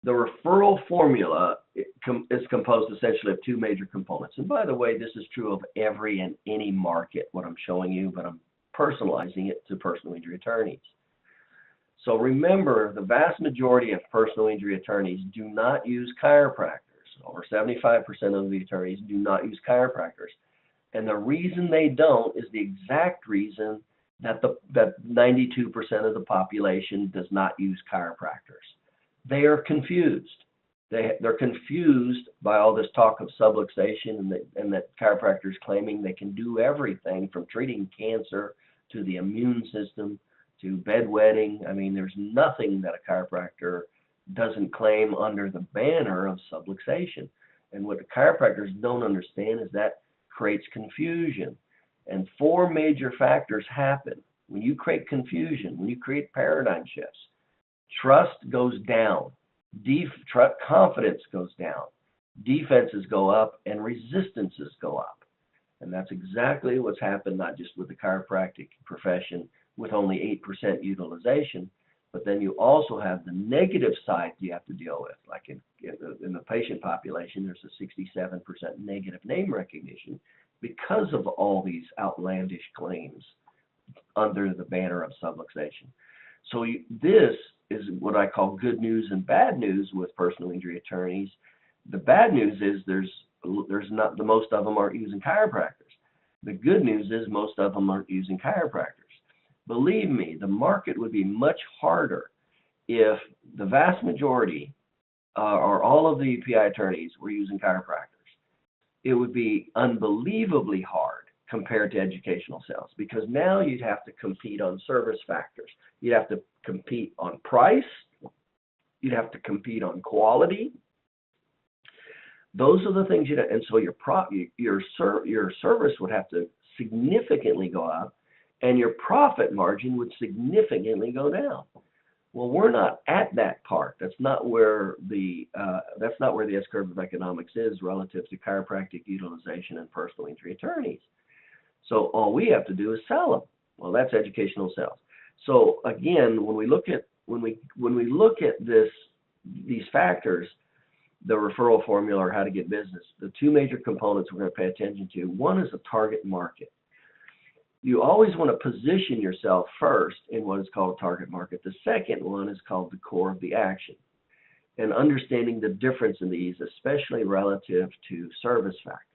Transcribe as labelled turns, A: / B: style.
A: The referral formula is composed essentially of two major components. And by the way, this is true of every and any market, what I'm showing you, but I'm personalizing it to personal injury attorneys. So remember, the vast majority of personal injury attorneys do not use chiropractors. Over 75% of the attorneys do not use chiropractors. And the reason they don't is the exact reason that 92% of the population does not use chiropractors. They are confused. They're confused by all this talk of subluxation and that chiropractors claiming they can do everything from treating cancer to the immune system to bedwetting. I mean, there's nothing that a chiropractor doesn't claim under the banner of subluxation. And what the chiropractors don't understand is that creates confusion. And four major factors happen when you create confusion, when you create paradigm shifts. Trust goes down, confidence goes down, defenses go up, and resistances go up. And that's exactly what's happened, not just with the chiropractic profession with only 8% utilization, but then you also have the negative side you have to deal with. Like in the patient population, there's a 67% negative name recognition because of all these outlandish claims under the banner of subluxation. So this is what I call good news and bad news with personal injury attorneys. The bad news is there's not, the most of them aren't using chiropractors. The good news is most of them aren't using chiropractors. Believe me, the market would be much harder if the vast majority or all of the PI attorneys were using chiropractors. It would be unbelievably hard compared to educational sales, because now you'd have to compete on service factors. You'd have to compete on price. You'd have to compete on quality. Those are the things and so your service would have to significantly go up, and your profit margin would significantly go down. Well, we're not at that part. That's not where the S curve of economics is relative to chiropractic utilization and personal injury attorneys. So all we have to do is sell them. Well, that's educational sales. So again, when we look at these factors, the referral formula or how to get business, the two major components we're going to pay attention to. One is a target market. You always want to position yourself first in what is called a target market. The second one is called the core of the action. And understanding the difference in these, especially relative to service factors.